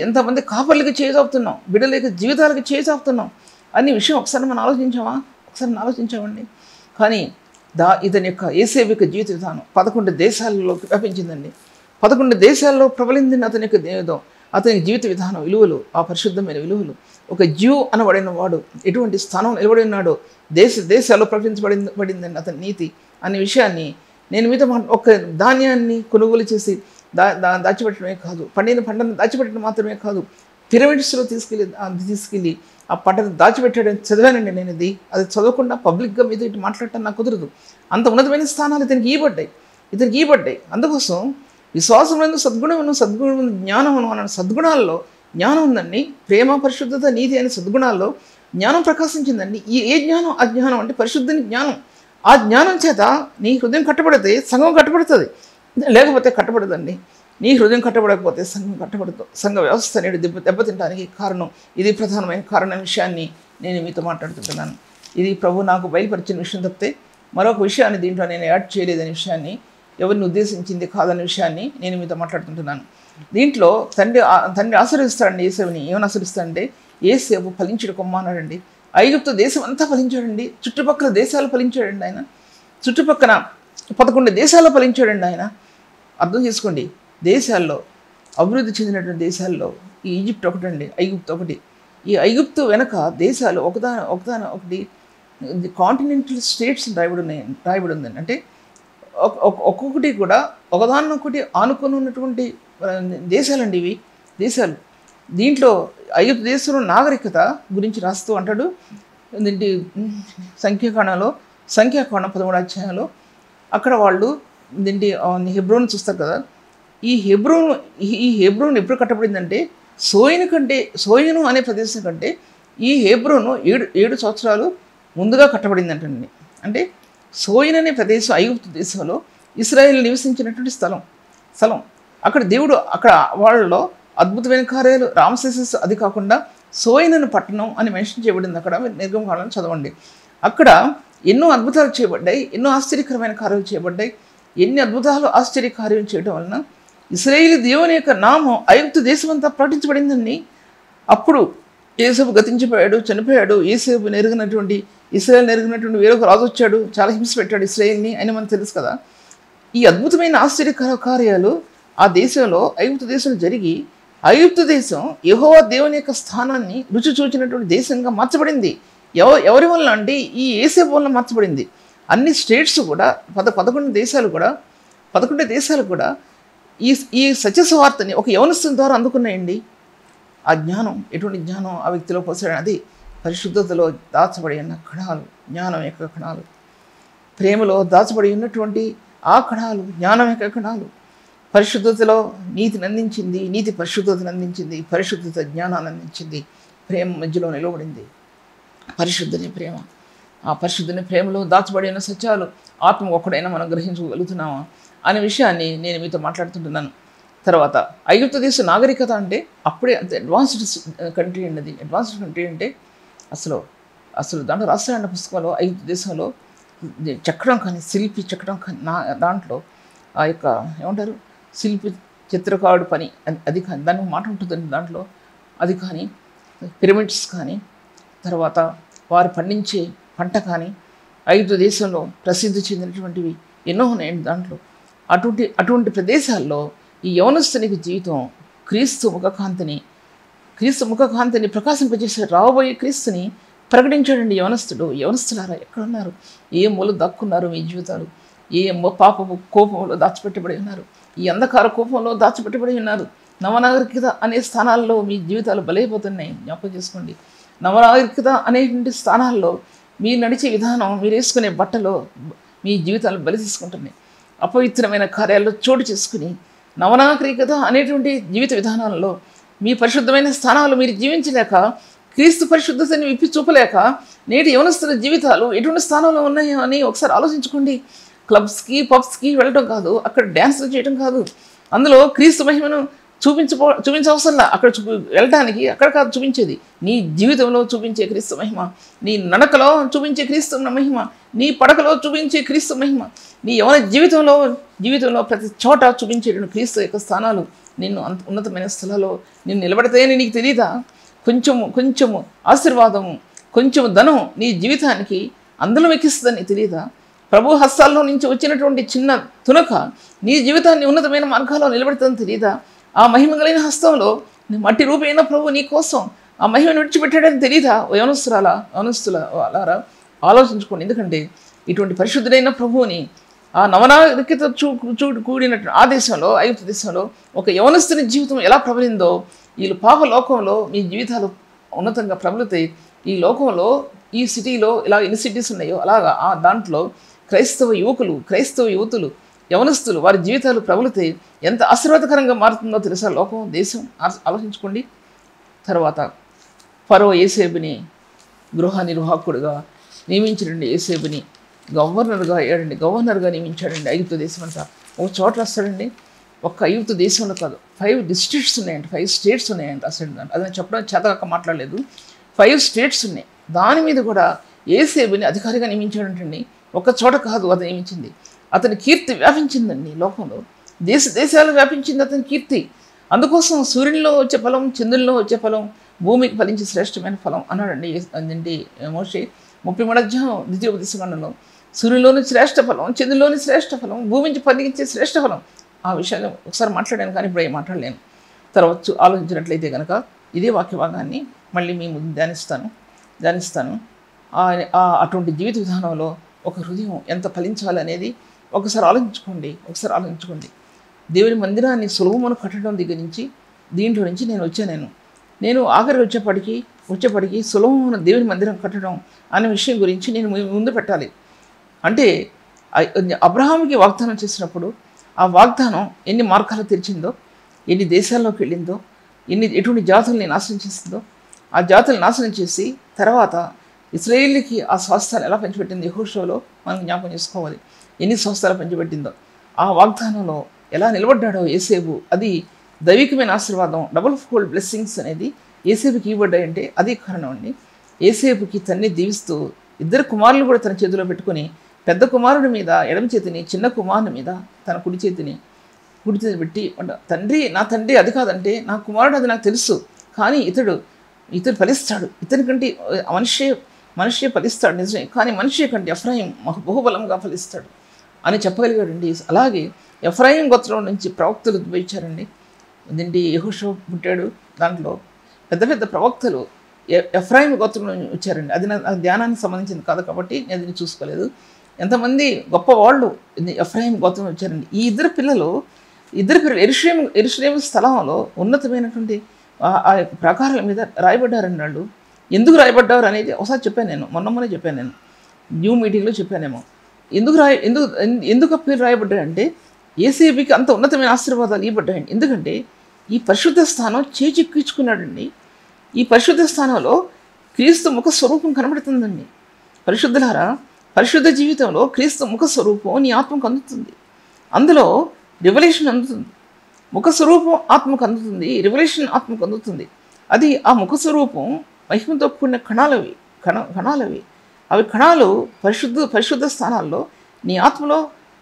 ఎంతమంది కాపర్లకి చేజాపుతున్నాం, బిడ్డల యొక్క జీవితాలకి చేజాపుతున్నాం అనే విషయం ఒకసారి మనం ఆలోచించామండి. కానీ ఇతని యొక్క యేసేపు యొక్క జీవిత విధానం 11 దేశాలలోకి వ్యాపించిందండి. 11 దేశాల్లో ప్రబలిందని అతని యొక్క అతని జీవిత విధానం, విలువలు, ఆ పరిశుద్ధమైన విలువలు. ఒక జ్యూ అనబడిన వాడు ఎటువంటి స్థానం నిలబడి ఉన్నాడో దేశాల్లో ప్రకటించబడిందండి అతని నీతి అనే విషయాన్ని నేను మీతో ఒక ధాన్యాన్ని కొనుగోలు చేసి దాచిపెట్టడమే కాదు, పంటను దాచిపెట్టడం మాత్రమే కాదు, పిరమిడ్స్లో తీసుకెళ్ళి ఆ పంటను దాచిపెట్టాడని చదివానండి నేను. అది చదవకుండా పబ్లిక్గా మీతో ఇటు మాట్లాడటం నాకు కుదరదు. అంత ఉన్నతమైన స్థానాలు ఇతనికి ఇవ్వబడ్డాయి. అందుకోసం విశ్వాసమునందు సద్గుణమును జ్ఞానమును అన్న సద్గుణాల్లో జ్ఞానం ఉందండి. ప్రేమ, పరిశుద్ధత, నీతి అనే సద్గుణాల్లో జ్ఞానం ప్రకాశించిందండి. ఏ జ్ఞానం? ఆ జ్ఞానం అంటే పరిశుద్ధని జ్ఞానం. ఆ జ్ఞానం చేత నీ హృదయం కట్టబడితే సంఘం కట్టబడుతుంది, లేకపోతే కట్టబడదండి. నీ హృదయం కట్టబడకపోతే సంఘం కట్టబడదు. సంఘ వ్యవస్థ నేడు దెబ్బతింటానికి కారణం ఇది, ప్రధానమైన కారణం విషయాన్ని నేను మీతో మాట్లాడుతుంటున్నాను. ఇది ప్రభు నాకు బయలుపరిచిన విషయం తప్పితే మరొక విషయాన్ని దీంట్లో నేను యాడ్ చేయలేదనే విషయాన్ని, ఎవరిని ఉద్దేశించింది కాదనే విషయాన్ని నేను మీతో మాట్లాడుతుంటున్నాను. దీంట్లో తండ్రి ఆశీర్వదిస్తాడండి యేసేపుని. ఏమని ఆశీర్వదిస్తాడంటే, యేసేపు ఫలించుడు కొమ్మ అన్నాడండి. ఐగుప్తు దేశం అంతా ఫలించాడండి, చుట్టుపక్కల దేశాలు ఫలించాడండి ఆయన, చుట్టుపక్కల 11 దేశాల్లో ఫలించాడండి ఆయన. అర్థం చేసుకోండి, దేశాల్లో అభివృద్ధి చెందినటువంటి దేశాల్లో ఈ ఈజిప్ట్ ఒకటండి, ఐగుప్తు ఒకటి. ఈ ఐగుప్తు వెనక దేశాలు ఒకటి కాంటినెంటల్ స్టేట్స్ రాయబడి ఉందండి. అంటే ఒక్కొక్కటి కూడా ఒకదాన్నొకటి ఆనుకొని ఉన్నటువంటి దేశాలండి ఇవి దేశాలు. దీంట్లో ఐగుప్తు దేశంలో నాగరికత గురించి రాస్తూ అంటాడు. ఏంటంటే సంఖ్యాకాండంలో 13వ అధ్యాయంలో అక్కడ వాళ్ళు ఏంటంటే హెబ్రోన్ చూస్తారు కదా. ఈ హెబ్రోన్ ఎప్పుడు కట్టబడిందంటే సోయను అనే ప్రదేశం కంటే ఈ హెబ్రోను 7 సంవత్సరాలు ముందుగా కట్టబడిందంటండి. అంటే సోయన్ అనే ప్రదేశం ఐగుప్తు దేశంలో ఇశ్రాయేలు నివసించినటువంటి స్థలం. అక్కడ దేవుడు అక్కడ వాళ్ళలో అద్భుతమైన కార్యాలు రామసేసస్ అది కాకుండా సోయన్ అనే పట్టణం అని మెన్షన్ చేయబడింది. అక్కడ నిర్గమకాండం చదవండి. అక్కడ ఎన్నో అద్భుతాలు చేయబడ్డాయి, ఎన్నో ఆశ్చర్యకరమైన కార్యాలు చేయబడ్డాయి. ఎన్ని అద్భుతాలు ఆశ్చర్యకార్యం చేయడం వలన ఇశ్రాయేలు దేవుని యొక్క నామం ఐగుప్తు దేశమంతా ప్రకటించబడిందండి. అప్పుడు యేసేపు గతించిపోయాడు, చనిపోయాడు. యేసేపు ఇశ్రాయేల్ నెరిగినటువంటి వేరొక రాజు వచ్చాడు, చాలా హింస పెట్టాడు ఇశ్రాయేల్ని అని మనకు తెలుసు కదా. ఈ అద్భుతమైన ఆశ్చర్యకర కార్యాలు ఆ దేశంలో ఐగుప్తు దేశంలో జరిగి ఐగుప్తు దేశం యెహోవా దేవుని యొక్క స్థానాన్ని రుచి చూచినటువంటి దేశంగా మార్చబడింది. ఎవరి వల్ల అంటే ఈ యేసేపు వల్ల మార్చబడింది. అన్ని స్టేట్స్ కూడా 11 దేశాలు కూడా ఈ సత్యసువార్తని ఒక యవనస్తుని ద్వారా అందుకున్నాయండి. ఆ జ్ఞానం, ఎటువంటి జ్ఞానం ఆ వ్యక్తిలో పోసాడు, అది పరిశుద్ధతలో దాచబడి ఉన్న కణాలు, జ్ఞానం యొక్క కణాలు, ప్రేమలో దాచబడి ఉన్నటువంటి ఆ కణాలు, జ్ఞానం యొక్క కణాలు. పరిశుద్ధతలో నీతిని అందించింది, నీతి పరిశుద్ధతను అందించింది, పరిశుద్ధత జ్ఞానాన్ని అందించింది, ప్రేమ మధ్యలో నిలబడింది. పరిశుద్ధని ప్రేమ, ఆ పరిశుద్ధని ప్రేమలో దాచబడి ఉన్న సత్యాలు ఆత్మ ఒక్కడైనా మనం గ్రహించగలుగుతున్నామా అనే విషయాన్ని నేను మీతో మాట్లాడుతుంటున్నాను. తర్వాత ఐగుప్తు దేశ నాగరికత అంటే అప్పుడే అంత అడ్వాన్స్డ్ కంట్రీ అండి. అడ్వాన్స్డ్ కంట్రీ అంటే అసలు దాంట్లో రాష్ట్రాల పుస్తకంలో ఐగుప్తు దేశంలో చెక్కడం కానీ, శిల్పి చెక్కడం కానీ, దాంట్లో ఆ యొక్క ఏమంటారు శిల్పి చిత్రకారుడు పని అది కానీ, దాని మాట ఉంటుందండి దాంట్లో. అది కానీ పిరమిడ్స్ కానీ, తర్వాత వారు పండించే పంట కానీ ఐగుప్తు దేశంలో ప్రసిద్ధి చెందినటువంటివి ఎన్నో ఉన్నాయండి దాంట్లో. అటువంటి ప్రదేశాల్లో ఈ యవనస్తునికి జీవితం క్రీస్తు ముఖకాంతిని ప్రకాశింపజేసే రాబోయే క్రీస్తుని ప్రకటించాడండి యవనస్తులారా ఎక్కడున్నారు? ఏ మూల దాక్కున్నారు మీ జీవితాలు? ఏ పాపము కోపంలో దాచిపెట్టబడి ఉన్నారు? ఈ అంధకార కోపంలో దాచిపెట్టబడి ఉన్నారు. నవనాగరికత అనే స్థానాల్లో మీ జీవితాలు బలైపోతున్నాయి. జ్ఞాపకం చేసుకోండి. నవనాగరికత అనేటువంటి స్థానాల్లో మీరు నడిచే విధానం, మీరు వేసుకునే బట్టలో మీ జీవితాలు బలి తీసుకుంటున్నాయి. అపవిత్రమైన కార్యాల్లో చోటు చేసుకుని నవనాగరికత అనేటువంటి జీవిత విధానాల్లో మీ పరిశుద్ధమైన స్థానాలు మీరు జీవించలేక, క్రీస్తు పరిశుద్ధతని విప్పి చూపలేక నేటి యవనస్తుల జీవితాలు ఎటువంటి స్థానంలో ఉన్నాయో అని ఒకసారి ఆలోచించుకోండి. క్లబ్స్కి పబ్స్కి వెళ్ళడం కాదు, అక్కడ డ్యాన్సులు చేయడం కాదు, అందులో క్రీస్తు మహిమను చూపించవసరంలా. అక్కడ వెళ్ళటానికి అక్కడ కాదు చూపించేది, నీ జీవితంలో చూపించే క్రీస్తు మహిమ, నీ నడకలో చూపించే క్రీస్తు మహిమ, నీ పడకలో చూపించే క్రీస్తు మహిమ, నీ యవన జీవితంలో ప్రతి చోట చూపించేటువంటి క్రీస్తు యొక్క స్థానాలు నిన్ను అంత ఉన్నతమైన స్థలాల్లో నిన్ను నిలబడితేనే నీకు తెలియదా? కొంచెము ఆశీర్వాదము, కొంచెము ధనం నీ జీవితానికి అందులో ఎక్కిస్తుందని తెలియదా? ప్రభు హస్తాల్లో నుంచి వచ్చినటువంటి చిన్న తునక నీ జీవితాన్ని ఉన్నతమైన మార్గాల్లో నిలబెడుతుందని తెలియదా? ఆ మహిమ కలిగిన హస్తంలో మట్టి రూపైన ప్రభు నీ కోసం ఆ మహిమను విడిచిపెట్టాడని తెలియదా? యవనస్తులారా ఆలోచించుకోండి. ఎందుకంటే ఇటువంటి పరిశుద్ధుడైన ప్రభువుని ఆ నవనాగరికత కూడినటువంటి ఆ దేశంలో, ఐగుప్తు దేశంలో ఒక యవనస్తుని జీవితం ఎలా ప్రబలిందో, వీళ్ళు పాప లోకంలో మీ జీవితాలు ఉన్నతంగా ప్రబలుతాయి. ఈ లోకంలో, ఈ సిటీలో ఇలా ఎన్ని సిటీస్ ఉన్నాయో అలాగా ఆ దాంట్లో క్రైస్తవ యువతులు, యవనస్తులు వారి జీవితాలు ప్రబలితే ఎంత ఆశీర్వాదకరంగా మారుతుందో తెలుసా లోకం, దేశం. ఆలోచించుకోండి. తర్వాత ఫరో యేసేపుని గృహ నిర్వాహకుడుగా నియమించాడండి. యేసేపుని గవర్నర్గా నియమించాడండి. ఐగుప్తు దేశం అంతా ఒక చోట రాస్తాడండి. ఒక్క ఐగుప్తు దేశంలో కాదు, 5 డిస్ట్రిక్ట్స్ ఉన్నాయంట, 5 స్టేట్స్ ఉన్నాయంట. అసలు అది చెప్పడం చేతకాక మాట్లాడలేదు. 5 స్టేట్స్ ఉన్నాయి. దాని మీద కూడా యేసేపుని అధికారిగా నియమించాడంటండి. ఒక్క చోట కాదు అది నియమించింది. అతని కీర్తి వ్యాపించిందండి లోకంలో, దేశాలు వ్యాపించింది అతని కీర్తి. అందుకోసం సూర్యునిలో వచ్చే ఫలం, చంద్రునిలో వచ్చే ఫలం భూమికి ఫలించే శ్రేష్టమైన ఫలం అన్నాడండి అదేంటి మోషే 33వ అధ్యాయం 2వ ఉపదేశకాండంలో. సూర్యులోని శ్రేష్ఠ ఫలం, చంద్రులోని శ్రేష్ఠ ఫలం, భూమి నుంచి ఫలించే శ్రేష్ఠ ఫలం. ఆ విషయాన్ని ఒకసారి మాట్లాడాను కానీ ఇప్పుడు మాట్లాడలేను. తర్వాత ఆలోచించినట్లయితే కనుక ఇదే వాక్య భాగాన్ని మళ్ళీ మేము ధ్యానిస్తాను. అటువంటి జీవిత విధానంలో ఒక హృదయం ఎంత ఫలించాలనేది ఒకసారి ఆలోచించుకోండి. దేవుని మందిరాన్ని సులభమును కట్టడం దగ్గర నుంచి దీంట్లో నుంచి నేను ఆఖరి వచ్చేప్పటికి సులభమున దేవుని మందిరం కట్టడం అనే విషయం గురించి నేను ముందు పెట్టాలి. అంటే అబ్రహాముకి వాగ్దానం చేసినప్పుడు ఆ వాగ్దానం ఎన్ని మార్గాలు తెరిచిందో, ఎన్ని దేశాల్లోకి వెళ్ళిందో, ఎటువంటి జాతుల్ని నాశనం చేసిందో, ఆ జాతులు నాశనం చేసి తర్వాత ఇశ్రాయేలుకి ఆ స్వాస్థ్యాలు ఎలా పంచిపెట్టింది యెహోషువలో మనం జ్ఞాపకం చేసుకోవాలి. ఎన్ని స్వాస్థ్యాలు పంచిపెట్టిందో, ఆ వాగ్దానంలో ఎలా నిలబడ్డాడో యేసేపు, అది దైవికమైన ఆశీర్వాదం, డబుల్ ఫోల్డ్ బ్లెస్సింగ్స్ అనేది యేసేపుకి ఇవ్వబడ్డాయంటే అది కారణం అండి. యేసేపుకి తన్ని దీవిస్తూ 2 కుమారులు కూడా తన చేతిలో పెట్టుకొని, పెద్ద కుమారుడి మీద ఎడమ చేతిని, చిన్న కుమారుని మీద తన కుడి చేతిని పెట్టి, నా తండ్రి అది కాదంటే నా కుమారుడు అది నాకు తెలుసు, కానీ ఇతడు ఫలిస్తాడు, ఇతనికంటే మనిషి ఫలిస్తాడు నిజమే, కానీ మనిషి కంటే ఎఫ్రాయిం బహుబలంగా ఫలిస్తాడు అని చెప్పగలిగాడండి. అలాగే ఎఫ్రాయిం గోత్రం నుంచి ప్రవక్తలు ఉద్భవించారండి. అదేంటి యెహోషువ పుట్టాడు, దాంట్లో పెద్ద పెద్ద ప్రవక్తలు ఎఫ్రాయిం గోత్రంలో వచ్చారండి. అది నా ధ్యానానికి సంబంధించింది కాదు కాబట్టి నేను అది చూసుకోలేదు. ఎంతమంది గొప్ప వాళ్ళు ఎఫ్రాయిం గోత్రం వచ్చారండి. ఈ ఇద్దరు పిల్లలు యెరూషలేము స్థలంలో ఉన్నతమైనటువంటి ఆ యొక్క ప్రాకారాల మీద రాయబడ్డారండి. వాళ్ళు ఎందుకు రాయబడ్డారు అనేది ఒకసారి చెప్పాను నేను, మొన్నే చెప్పాను నేను, న్యూ మీటింగ్లో చెప్పానేమో. ఎందుకు పేరు రాయబడ్డాయంటే యేసేపుకి అంత ఉన్నతమైన ఆశీర్వాదాలు ఇవ్వబడ్డాయండి. ఎందుకంటే ఈ పరిశుద్ధ స్థానం చేజిక్కించుకున్నాడండి. ఈ పరిశుద్ధ స్థానంలో క్రీస్తు ముఖ స్వరూపం కనబడుతుందండి. పరిశుద్ధులారా, పరిశుద్ధ జీవితంలో క్రీస్తు ముఖ స్వరూపం నీ ఆత్మకు అందుతుంది. అందులో రెవల్యూషన్ అందుతుంది. ముఖ స్వరూపం ఆత్మకు అందుతుంది, రెవల్యూషన్ ఆత్మకు అందుతుంది. అది ఆ ముఖ స్వరూపం మహిమతో కూడిన కణాలవి. అవి కణాలు పరిశుద్ధ స్థానాల్లో నీ ఆత్మలో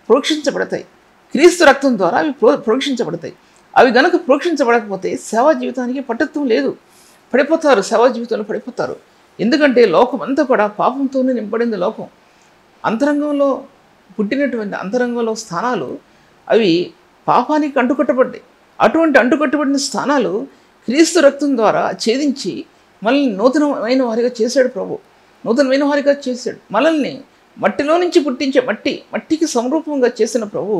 ప్రోక్షించబడతాయి. క్రీస్తు రక్తం ద్వారా అవి ప్రోక్షించబడతాయి. అవి గనక ప్రోక్షించబడకపోతే సేవా జీవితానికి పట్టత్వం లేదు, పడిపోతారు, సేవా జీవితంలో పడిపోతారు. ఎందుకంటే లోకం అంతా కూడా పాపంతోనే నింపడింది. లోకం అంతరంగంలో పుట్టినటువంటి అంతరంగంలో స్థానాలు అవి పాపానికి అంటుకట్టబడ్డాయి. అటువంటి అంటుకట్టబడిన స్థానాలు క్రీస్తు రక్తం ద్వారా ఛేదించి మనల్ని నూతనమైన వారిగా చేశాడు ప్రభు. నూతనమైన వారిగా చేశాడు మనల్ని. మట్టిలో నుంచి పుట్టించే మట్టికి సమరూపంగా చేసిన ప్రభు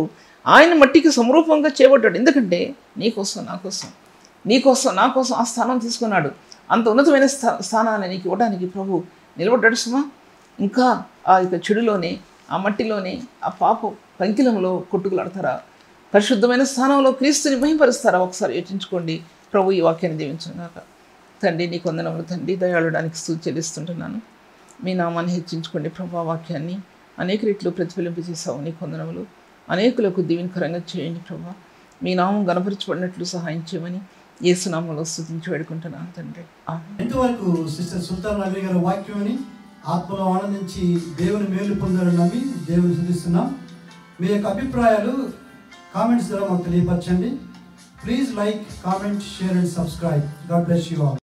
ఆయన మట్టికి సమరూపంగా చేయబడ్డాడు. ఎందుకంటే నీకోసం నా కోసం ఆ స్థానం తీసుకున్నాడు. అంత ఉన్నతమైన స్థానాన్ని నీకు ఇవ్వడానికి ప్రభు నిలబడ్డాడు సుమా. ఇంకా ఆ యొక్క చెడులోనే, ఆ మట్టిలోనే, ఆ పాప పంకిలంలో కొట్టుకులాడతారా? పరిశుద్ధమైన స్థానంలో క్రీస్తుని మహిమపరుస్తారా? ఒకసారి యోచించుకోండి. ప్రభు ఈ వాక్యాన్ని దీవించుగాక. తండ్రి నీకు వందనములు తండ్రి, దయాళుడానికి స్తుతి చెల్లిస్తుంటున్నాను. మీ నామాన్ని హెచ్చించుకోండి ప్రభు. వాక్యాన్ని అనేక రీతిలో ప్రతిఫలింపజేసావు, నీకు వందనములు. అనేకులకు దీవెనకరంగా చేయండి ప్రభు. మీ నామం గణపరచబడినట్లు సహాయం చేయమని యేసునామంలో స్తుతించి వేడుకుంటున్నాను తండ్రి. ఇంతవరకు సిస్టర్ సుల్తాన్ నగరి గారి వాక్యాన్ని ఆత్మలో ఆనందించి దేవుని మేలు పొందాలని నమ్మి దేవుని స్తుతిస్తున్నాం. మీ యొక్క అభిప్రాయాలు కామెంట్స్ ద్వారా మాకు తెలియపరచండి. Please like, comment, share and subscribe. God bless you all.